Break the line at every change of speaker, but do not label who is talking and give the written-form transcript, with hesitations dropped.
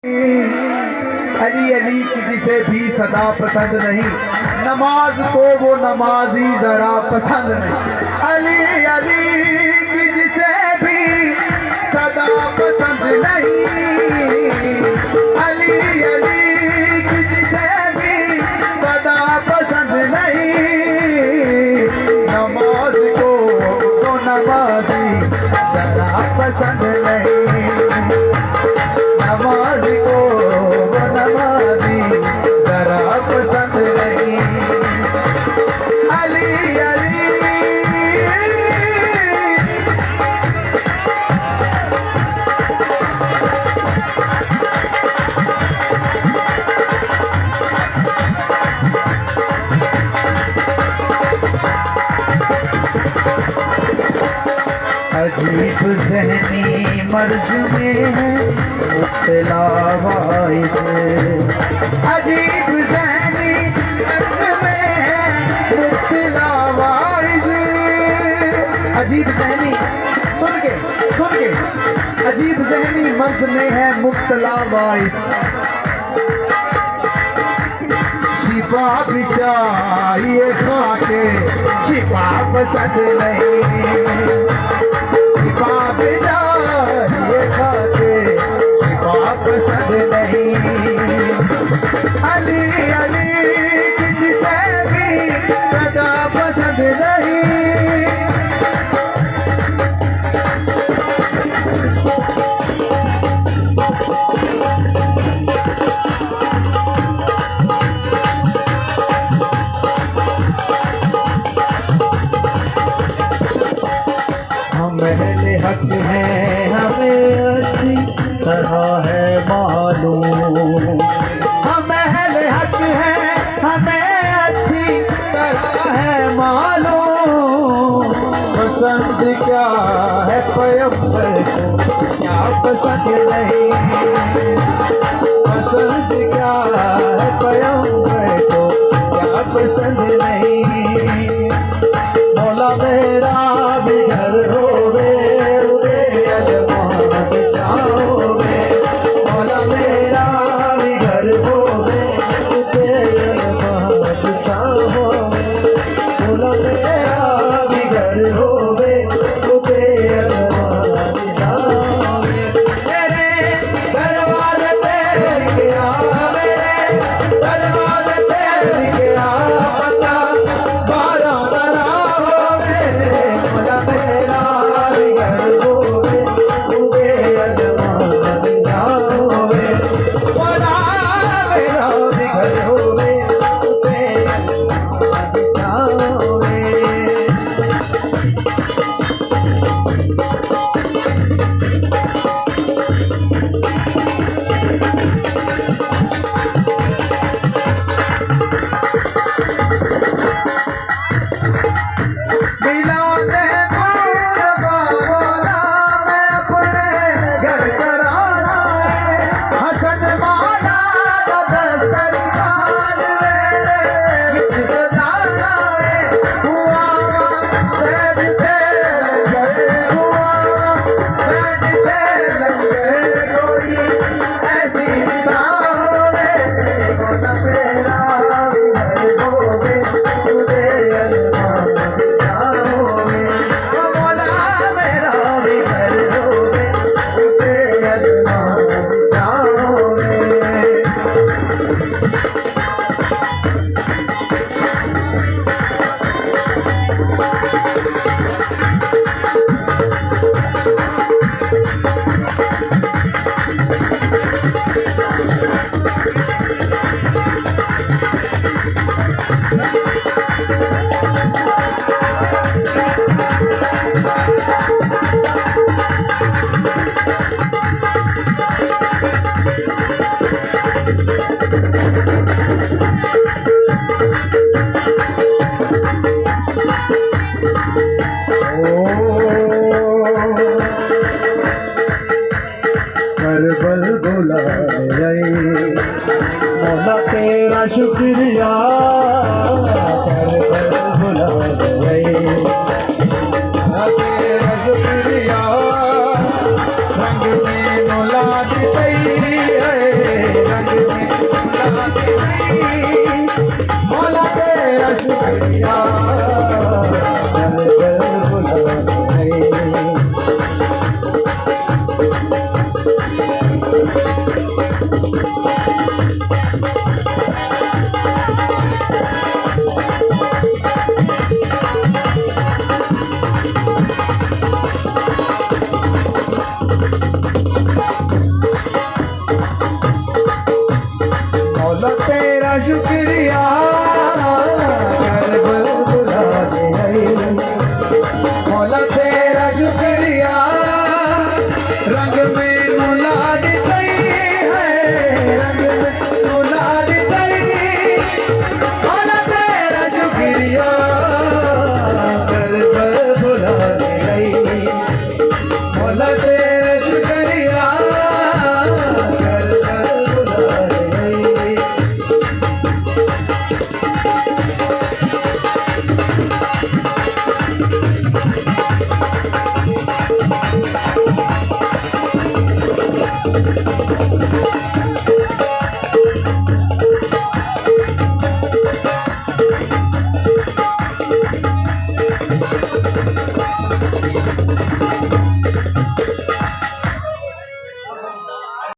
अली अली की जिसे भी सदा पसंद नहीं, नमाज को वो नमाजी जरा पसंद नहीं। अली अली की जिसे भी सदा पसंद नहीं, अली अली की जिसे भी सदा पसंद नहीं। नमाज को तो नमाजी जरा पसंद नहीं, नमाज को वो नमाजी जरा पसंद नहीं। अली अली अजीब ज़हनी मर्ज में है मुब्तला वाइस, अजीब ज़हनी मर्ज में है मुब्तला वाइस। अजीब ज़हनी सुन के अजीब ज़हनी मर्ज में है मुब्तला वाइस। शिफा भी चाहिए खाके शिफा पसंद नहीं, शिफा भी चाहिए खाके शिफा पसंद नहीं। अली अली की जिसे भी सदा पसंद नहीं। पहले हक है हमें अच्छी तरह है मालूम, हम पहले हक है हमें अच्छी तरह है मालूम। पसंद क्या है पैगंबर को क्या पसंद नहीं, पसंद क्या है पैगंबर को क्या पसंद नहीं। मौला मेरा भी घर होवे उदे अलमान चाहोगे, मौला मेरा भी घर होवे उदे अलमान चाहोगे, मौला मेरा भी घर होवे उदे अलमान चाहोगे। मेरे दरवाज़े पे लिखे आ, मेरे दरवाज़े पे लिखे आ पता 12 बरा मौला मेरा भी घर होवे उदे अलमान चाहोगे, मौला मेरा भी घर होवे उदे अलमान चाहोगे। करबल बुला रही मौला तेरा शुक्रिया, करबल बुला रही मौला तेरा शुक्रिया। रंग में मौला दी है मौला तेरा शुक्रिया